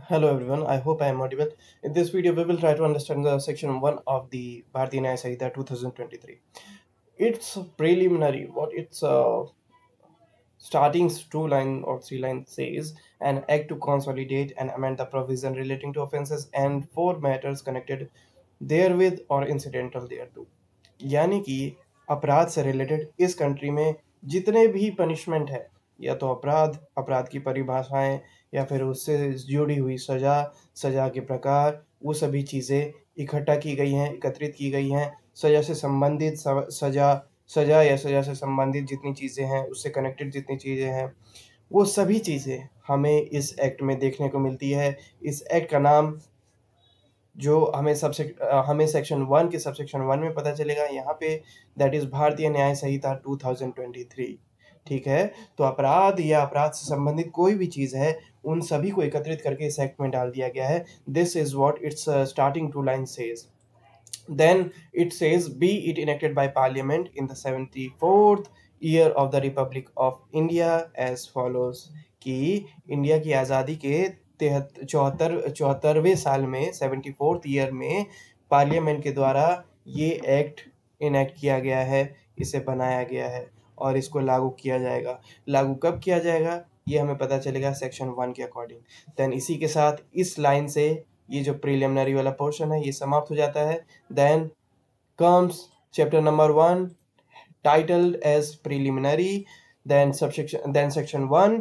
Hello everyone, I hope I am audible. In this video, we will try to understand the section 1 of the Bharatiya Nyaya Samhita 2023. It's preliminary. What its starting two line or three line says, an act to consolidate and amend the provision relating to offences and for matters connected therewith or incidental thereto. यानी कि अपराध से related इस country में जितने भी punishment है या तो अपराध की परिभाषाएं या फिर उससे जुड़ी हुई सजा के प्रकार, वो सभी चीज़ें इकट्ठा की गई हैं, एकत्रित की गई हैं। सजा से संबंधित सजा या सजा से संबंधित जितनी चीज़ें हैं, उससे कनेक्टेड जितनी चीज़ें हैं, वो सभी चीज़ें हमें इस एक्ट में देखने को मिलती है। इस एक्ट का नाम जो हमें सेक्शन 1 के सबसेक्शन 1 में पता चलेगा यहाँ पे, दैट इज़ भारतीय न्याय संहिता 2023। ठीक है, तो अपराध या अपराध से संबंधित कोई भी चीज़ है, उन सभी को एकत्रित करके इस एक्ट में डाल दिया गया है। This is what it's starting to line says. Then it says, be it enacted by Parliament in the 74th year of the Republic of India as follows, कि इंडिया की आज़ादी के 74वें साल में 74th ईयर में पार्लियामेंट के द्वारा ये एक्ट इनेक्ट किया गया है, इसे बनाया गया है और इसको लागू किया जाएगा। लागू कब किया जाएगा ये हमें पता चलेगा सेक्शन 1 के अकॉर्डिंग। देन इसी के साथ इस लाइन से ये जो प्रीलिमिनरी वाला पोर्शन है ये समाप्त हो जाता है। Then comes chapter number 1 titled as preliminary, then section 1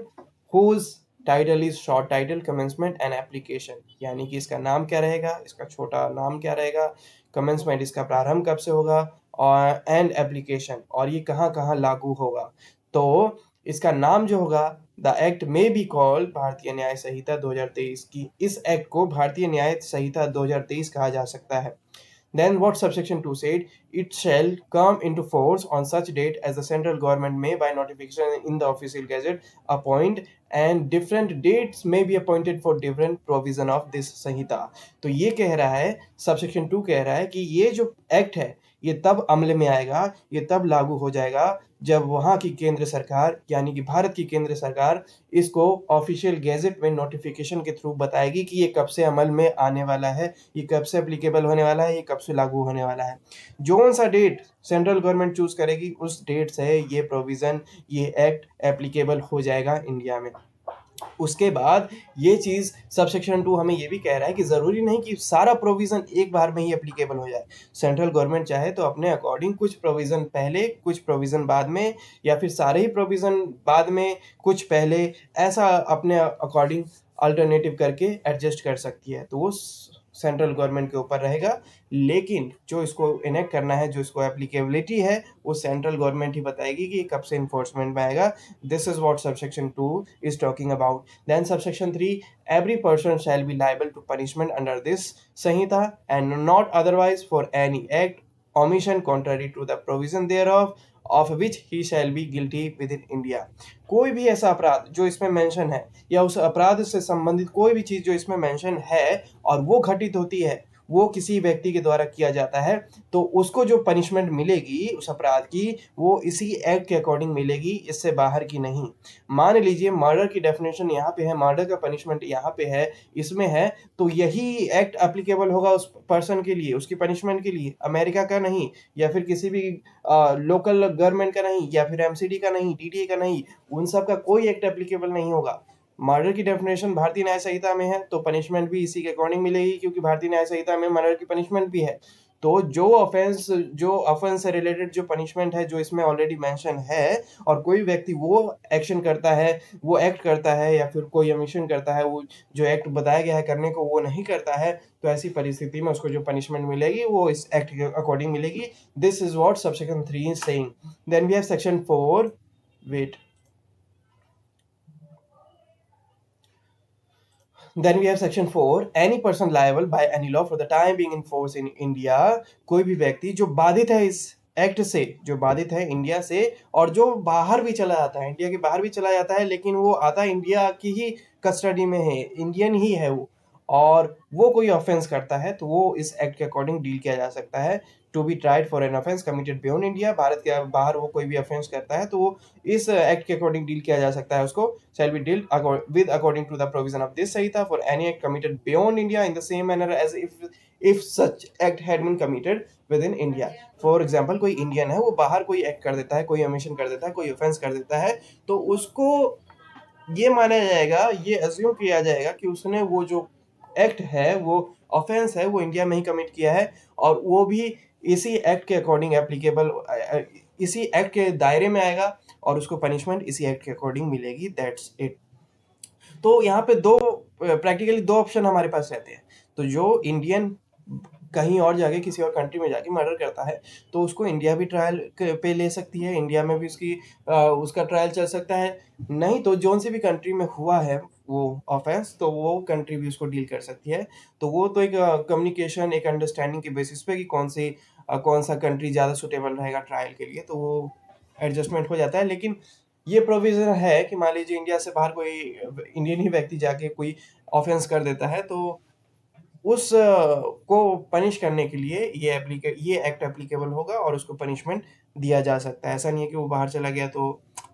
whose title is short title, commencement and application, यानी कि इसका नाम क्या रहेगा, इसका छोटा नाम क्या रहेगा, commencement इसका प्रारंभ कब से होगा, और एंड एप्लीकेशन, और ये कहाँ कहाँ लागू होगा। तो इसका नाम जो होगा, द एक्ट में बी कॉल्ड भारतीय न्याय संहिता 2023 की, इस एक्ट को भारतीय न्याय संहिता 2023 कहा जा सकता है। Then what subsection 2 said, it shall come into force on such date as the central government may by notification in the official gazette appoint, and different dates may be appointed for different provision of this संहिता। तो ये कह रहा है, subsection 2 कह रहा है कि ये जो एक्ट है ये तब अमल में आएगा, ये तब लागू हो जाएगा जब वहाँ की केंद्र सरकार यानी कि भारत की केंद्र सरकार इसको ऑफिशियल गैजेट में नोटिफिकेशन के थ्रू बताएगी कि ये कब से अमल में आने वाला है, ये कब से एप्लीकेबल होने वाला है, ये कब से लागू होने वाला है। जो सा डेट सेंट्रल गवर्नमेंट चूज करेगी उस डेट से ये प्रोविजन, ये एक्ट एप्लीकेबल हो जाएगा इंडिया में। उसके बाद ये चीज़ सबसेक्शन 2 हमें ये भी कह रहा है कि ज़रूरी नहीं कि सारा प्रोविज़न एक बार में ही एप्लीकेबल हो जाए। सेंट्रल गवर्नमेंट चाहे तो अपने अकॉर्डिंग कुछ प्रोविज़न पहले, कुछ प्रोविज़न बाद में, या फिर सारे ही प्रोविज़न बाद में, कुछ पहले, ऐसा अपने अकॉर्डिंग अल्टरनेटिव करके एडजस्ट कर सकती है। तो वो सेंट्रल गवर्नमेंट के ऊपर रहेगा, लेकिन जो इसको इनेक्ट करना है, जो इसको एप्लीकेबिलिटी है, वो सेंट्रल गवर्नमेंट ही बताएगी कि कब से इन्फोर्समेंट में आएगा। This is what subsection 2 is talking about. Then subsection 3, every person shall be liable to punishment under this Sanhita and not otherwise for any act, omission contrary to the provision thereof, of which he shall be guilty within India. कोई भी ऐसा अपराध जो इसमें mention है या उस अपराध से संबंधित कोई भी चीज़ जो इसमें मेंशन है और वो घटित होती है, वो किसी व्यक्ति के द्वारा किया जाता है, तो उसको जो पनिशमेंट मिलेगी उस अपराध की, वो इसी एक्ट के अकॉर्डिंग मिलेगी, इससे बाहर की नहीं। मान लीजिए मर्डर की डेफिनेशन यहाँ पे है, मर्डर का पनिशमेंट यहाँ पे है, इसमें है, तो यही एक्ट एप्लीकेबल होगा उस पर्सन के लिए, उसकी पनिशमेंट के लिए, अमेरिका का नहीं, या फिर किसी भी लोकल गवर्नमेंट का नहीं, या फिर एमसीडी का नहीं, टीडीए का नहीं, उन सब का कोई एक्ट एप्लीकेबल नहीं होगा। मर्डर की डेफिनेशन भारतीय न्याय संहिता में है, तो पनिशमेंट भी इसी के अकॉर्डिंग मिलेगी, क्योंकि भारतीय न्याय संहिता में मर्डर की पनिशमेंट भी है। तो जो ऑफेंस से रिलेटेड जो पनिशमेंट है जो इसमें ऑलरेडी मेंशन है, और कोई व्यक्ति वो एक्शन करता है, वो एक्ट करता है, या फिर कोई ओमिशन करता है, वो जो एक्ट बताया गया है करने को वो नहीं करता है, तो ऐसी परिस्थिति में उसको जो पनिशमेंट मिलेगी वो इस एक्ट के अकॉर्डिंग मिलेगी। This is what subsection 3 is saying. Then we have section 4, wait, Then we have section 4, any person liable by any law for the time being in force in India, कोई भी व्यक्ति जो बाधित है इस act से, जो बाधित है इंडिया से, और जो बाहर भी चला जाता है, इंडिया के बाहर भी चला जाता है, लेकिन वो आता इंडिया की ही कस्टडी में है, इंडियन ही है वो, और वो कोई ऑफेंस करता है, तो वो इस एक्ट के अकॉर्डिंग डील किया जा सकता है। To be tried for an offence committed beyond India, Bharat के बाहर वो कोई भी ऑफेंस करता है तो वो इस एक्ट के अकॉर्डिंग डील किया जा सकता है, उसको shall be deal with according to the provision of this sanhita for any act committed beyond India in the same manner as if such act had been committed with in India. For example कोई Indian है, वो बाहर कोई act कर देता है, कोई omission कर देता है, कोई ऑफेंस कर देता है, तो उसको ये माना जाएगा, ये अज्यूम किया जाएगा कि उसने वो जो एक्ट है, वो ऑफेंस है, वो इंडिया में ही कमिट किया है, और वो भी इसी एक्ट के अकॉर्डिंग एप्लीकेबल, इसी एक्ट के दायरे में आएगा, और उसको पनिशमेंट इसी एक्ट के अकॉर्डिंग मिलेगी। That's it. तो यहाँ पे प्रैक्टिकली दो ऑप्शन हमारे पास रहते हैं। तो जो इंडियन कहीं और जाके किसी और कंट्री में जाके मर्डर करता है, तो उसको इंडिया भी ट्रायल पे ले सकती है, इंडिया में भी उसका ट्रायल चल सकता है। नहीं तो जोन सी भी कंट्री में हुआ है वो ऑफेंस, तो वो कंट्री भी उसको डील कर सकती है। तो वो तो एक कम्युनिकेशन, एक अंडरस्टैंडिंग के बेसिस पे कि कौन सा कंट्री ज़्यादा सुटेबल रहेगा ट्रायल के लिए, तो वो एडजस्टमेंट हो जाता है। लेकिन ये प्रोविजन है कि मान लीजिए इंडिया से बाहर कोई इंडियन ही व्यक्ति जाके कोई ऑफेंस कर देता है, तो उस को पनिश करने के लिए ये एक्ट एप्लीकेबल होगा और उसको पनिशमेंट दिया जा सकता है। ऐसा नहीं है कि वो बाहर चला गया तो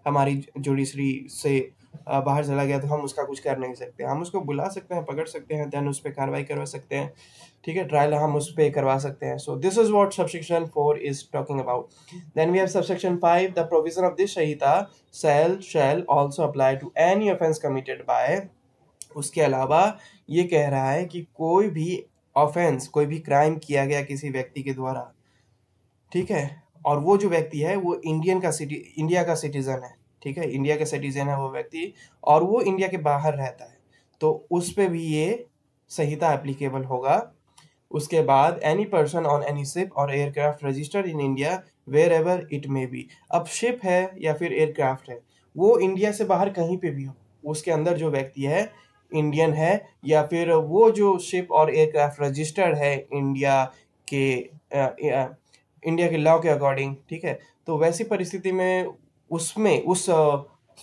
हमारी जुडिशरी से बाहर चला गया तो हम उसका कुछ कर नहीं सकते। हम उसको बुला सकते हैं, पकड़ सकते हैं, देन उस पर कार्रवाई करवा सकते हैं, ठीक है, ट्रायल हम उस पर करवा सकते हैं। So this is what subsection 4 is talking about. Then we have subsection 5, the provision of this sanhita shall also apply to any offence committed by. उसके अलावा ये कह रहा है कि कोई भी ऑफेंस, कोई भी क्राइम किया गया किसी व्यक्ति के द्वारा, ठीक है, और वो जो व्यक्ति है वो इंडिया का सिटीजन है, ठीक है, इंडिया का सिटीजन है वो व्यक्ति, और वो इंडिया के बाहर रहता है, तो उस पे भी ये संहिता एप्लीकेबल होगा। उसके बाद any person on any ship और aircraft registered in India wherever it may be. अब शिप है या फिर एयरक्राफ्ट है, वो इंडिया से बाहर कहीं पे भी हो, उसके अंदर जो व्यक्ति है इंडियन है, या फिर वो जो शिप और एयरक्राफ्ट रजिस्टर्ड है के इंडिया के लॉ के अकॉर्डिंग, ठीक है, तो वैसी परिस्थिति में उसमें उस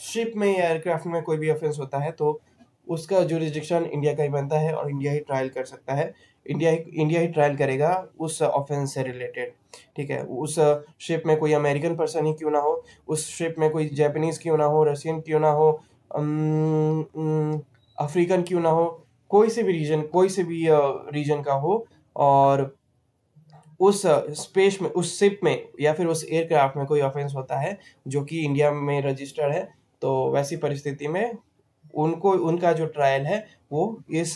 शिप में या एयरक्राफ्ट में कोई भी ऑफेंस होता है तो उसका जुरिस्डिक्शन इंडिया का ही बनता है और इंडिया ही ट्रायल कर सकता है। इंडिया ही ट्रायल करेगा उस ऑफेंस से रिलेटेड, ठीक है। उस शिप में कोई अमेरिकन पर्सन ही क्यों ना हो, उस शिप में कोई जापानीज क्यों ना हो, रशियन क्यों ना हो, अफ्रीकन क्यों ना हो, कोई से भी रीजन का हो, और उस स्पेस में, उस शिप में या फिर उस एयरक्राफ्ट में कोई ऑफेंस होता है जो कि इंडिया में रजिस्टर्ड है, तो वैसी परिस्थिति में उनका जो ट्रायल है वो इस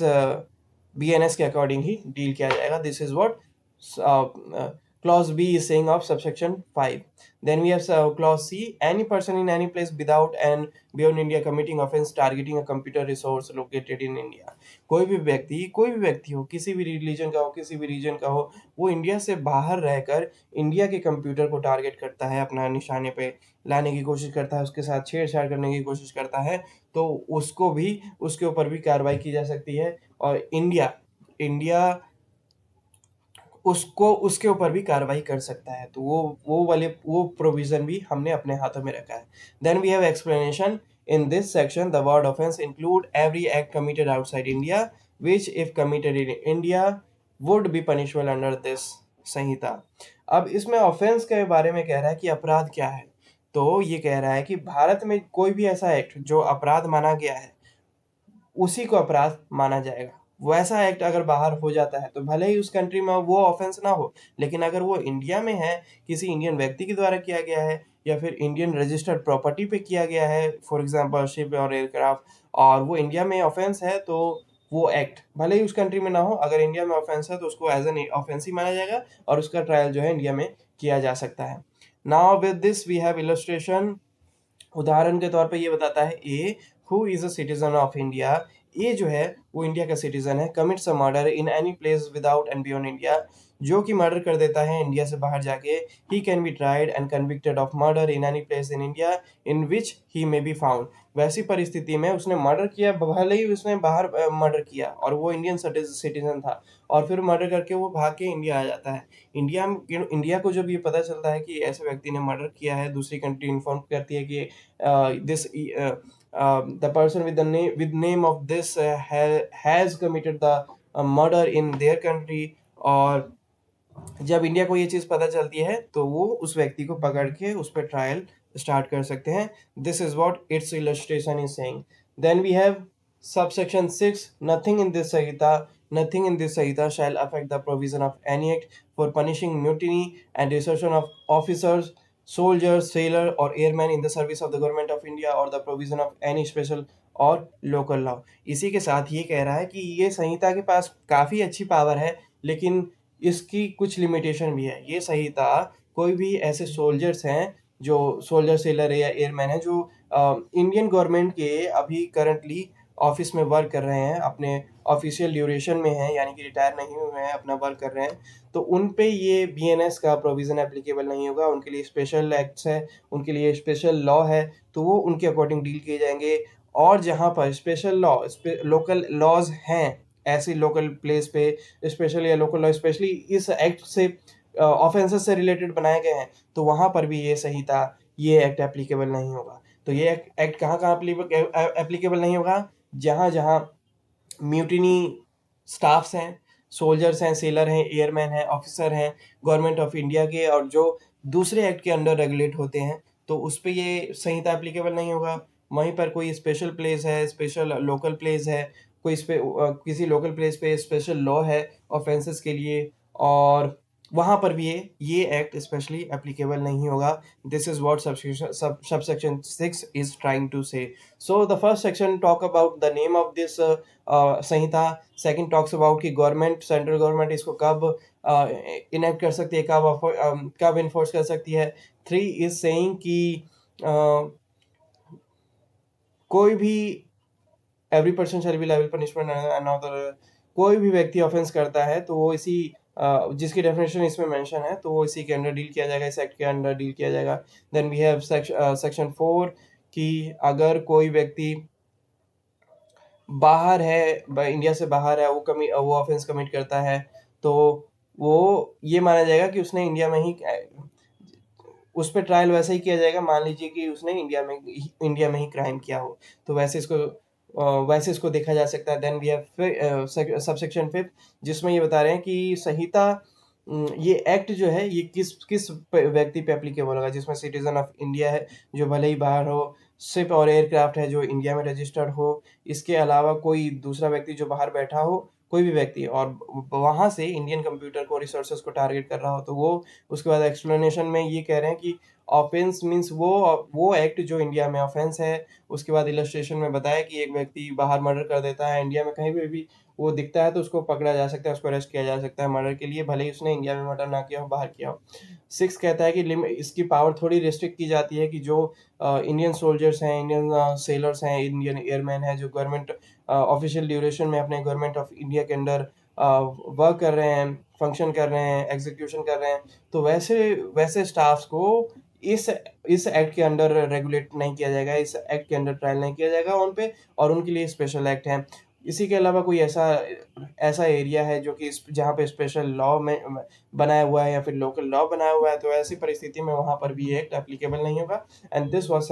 BNS के अकॉर्डिंग ही डील किया जाएगा। This is what clause B is saying of subsection 5. Then we have clause C, any person in any place without and beyond India committing offense targeting a computer resource located in India। कोई भी व्यक्ति हो, किसी भी religion का हो, किसी भी रीजन का हो, वो इंडिया से बाहर रहकर इंडिया के कंप्यूटर को टारगेट करता है, अपना निशाने पे लाने की कोशिश करता है, उसके साथ छेड़छाड़ करने की कोशिश करता है, तो उसके ऊपर भी कार्रवाई की जा सकती है, और इंडिया उसको उसके ऊपर भी कार्रवाई कर सकता है। तो वो प्रोविजन भी हमने अपने हाथों में रखा है। Then we have explanation. In this section the word offence include every act committed outside India which if committed in India would be punishable under this Sanhita. अब इसमें ऑफेंस के बारे में कह रहा है कि अपराध क्या है। तो ये कह रहा है कि भारत में कोई भी ऐसा एक्ट जो अपराध माना गया है उसी को अपराध माना जाएगा। वैसा एक्ट अगर बाहर हो जाता है तो भले ही उस कंट्री में वो ऑफेंस ना हो, लेकिन अगर वो इंडिया में है, किसी इंडियन व्यक्ति के द्वारा किया गया है, या फिर इंडियन रजिस्टर्ड प्रॉपर्टी पे किया गया है, फॉर एग्जांपल शिप और एयरक्राफ्ट, और वो इंडिया में ऑफेंस है, तो वो एक्ट भले ही उस कंट्री में ना हो, अगर इंडिया में ऑफेंस है तो उसको एज एन ऑफेंस ही माना जाएगा और उसका ट्रायल जो है इंडिया में किया जा सकता है। Now with this we have illustration. उदाहरण के तौर पे ये बताता है, A who is a citizen of India. A जो है वो इंडिया का सिटीजन है, commits a murder in any place without and beyond India, जो कि मर्डर कर देता है इंडिया से बाहर जाके, he can be tried and convicted of murder in any place in India in which he may be found. वैसी परिस्थिति में उसने मर्डर किया, भले ही उसने बाहर मर्डर किया और वो इंडियन सिटीजन था, और फिर मर्डर करके वो भाग के इंडिया आ जाता है। इंडिया को जब ये पता चलता है कि ऐसे व्यक्ति ने मर्डर किया है, दूसरी कंट्री इन्फॉर्म करती है कि this the person with name of this has committed the murder in their country, और जब इंडिया को ये चीज़ पता चलती है तो वो उस व्यक्ति को पकड़ के उस पर ट्रायल स्टार्ट कर सकते हैं. This is what it's illustration is saying. Then we have subsection 6. Nothing in this Sahita shall affect the provision of any act for punishing mutiny and desertion of officers, soldiers, sailor or airmen in the service of the government of India or the provision of any special और local law. इसी के साथ ये कह रहा है कि ये संहिता के पास काफ़ी अच्छी पावर है, लेकिन इसकी कुछ लिमिटेशन भी है. ये संहिता कोई भी ऐसे सोल्जर्स हैं जो सोल्जर, सेलर या एयरमैन है जो इंडियन गवर्नमेंट के अभी करंटली ऑफिस में वर्क कर रहे हैं, अपने ऑफिशियल ड्यूरेशन में हैं, यानी कि रिटायर नहीं हुए हैं, अपना वर्क कर रहे हैं, तो उन पे ये बीएनएस का प्रोविज़न एप्लीकेबल नहीं होगा. उनके लिए स्पेशल एक्ट्स है, उनके लिए स्पेशल लॉ है, तो वो उनके अकॉर्डिंग डील किए जाएंगे. और जहाँ पर स्पेशल लॉ, लोकल लॉज हैं, ऐसी लोकल प्लेस पे स्पेशल या लोकल लॉ स्पेशली इस एक्ट से ऑफेंसेस से रिलेटेड बनाए गए हैं, तो वहाँ पर भी ये संहिता, ये एक्ट एप्लीकेबल नहीं होगा. तो ये एक्ट कहाँ कहाँ एप्लीकेबल नहीं होगा? जहाँ जहाँ म्यूटिनी स्टाफ्स हैं, सोल्जर्स हैं, सेलर हैं, एयरमैन हैं, ऑफिसर हैं गवर्नमेंट ऑफ इंडिया के, और जो दूसरे एक्ट के अंडर रेगुलेट होते हैं, तो उस पे ये संहिता एप्लीकेबल नहीं होगा. वहीं पर कोई स्पेशल प्लेस है, स्पेशल लोकल प्लेस है, कोई किसी लोकल प्लेस पे स्पेशल लॉ है ऑफेंसेस के लिए, और वहाँ पर भी ये एक्ट स्पेशली एप्लीकेबल नहीं होगा. This is what subsection 6 is trying to say. So the first section talk about the name of this Sanhita. Second talks about कि गवर्नमेंट, सेंट्रल गवर्नमेंट इसको कब इनेक्ट कर सकती है, कब इन्फोर्स कर सकती है. 3 इज सेइंग कि कोई भी every person shall be liable punishment another. कोई भी व्यक्ति ऑफेंस करता है तो वो इसी जिसकी डेफिनेशन इसमें मेंशन है, तो वो इसी के अंडर डील किया जाएगा, इस एक्ट के अंडर डील किया जाएगा. देन वी हैव सेक्शन 4 कि अगर कोई व्यक्ति बाहर है, इंडिया से बाहर है, वो ऑफेंस कमिट करता है, तो वो ये माना जाएगा कि उसने इंडिया में ही, उस पर ट्रायल वैसे ही किया जाएगा. मान लीजिए कि उसने इंडिया में ही क्राइम किया हो, तो वैसे इसको देखा जा सकता है. देन वी हैव सबसेक्शन 5 जिसमें ये बता रहे हैं कि संहिता, ये एक्ट जो है ये किस किस व्यक्ति पे एप्लीकेबल होगा, जिसमें सिटीजन ऑफ इंडिया है जो भले ही बाहर हो, शिप और एयरक्राफ्ट है जो इंडिया में रजिस्टर्ड हो, इसके अलावा कोई दूसरा व्यक्ति जो बाहर बैठा हो, कोई भी व्यक्ति, और वहाँ से इंडियन कंप्यूटर को, रिसोर्सेज को टारगेट कर रहा हो, तो वो. उसके बाद एक्सप्लेनेशन में ये कह रहे हैं कि ऑफेंस मीन्स वो एक्ट जो इंडिया में ऑफेंस है. उसके बाद इलस्ट्रेशन में बताया कि एक व्यक्ति बाहर मर्डर कर देता है, इंडिया में कहीं भी वो दिखता है तो उसको पकड़ा जा सकता है, उसको अरेस्ट किया जा सकता है मर्डर के लिए, भले ही उसने इंडिया में मर्डर ना किया हो, बाहर किया हो. 6 कहता है कि इसकी पावर थोड़ी रिस्ट्रिक्ट की जाती है कि जो इंडियन सोल्जर्स हैं, इंडियन सेलर्स हैं, इंडियन एयरमैन हैं जो गवर्नमेंट ऑफिशियल ड्यूरेशन में अपने गवर्नमेंट ऑफ इंडिया के अंडर वर्क कर रहे हैं, फंक्शन कर रहे हैं, एग्जीक्यूशन कर रहे हैं, तो वैसे वैसे स्टाफ्स को इस इस एक्ट के अंडर रेगुलेट नहीं किया जाएगा, इस एक्ट के अंडर ट्रायल नहीं किया जाएगा उन पे, और उनके लिए स्पेशल एक्ट है. इसी के अलावा कोई ऐसा ऐसा एरिया है जो कि जहाँ पे स्पेशल लॉ में बनाया हुआ है या फिर लोकल लॉ बनाया हुआ है, तो ऐसी परिस्थिति में वहाँ पर भी ये एक्ट एप्लीकेबल नहीं होगा. And this was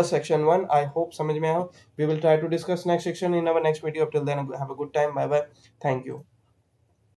section 1. I hope समझ में आया हो. We will try to discuss next section in our next video. Till then have a good time. Bye bye. Thank you.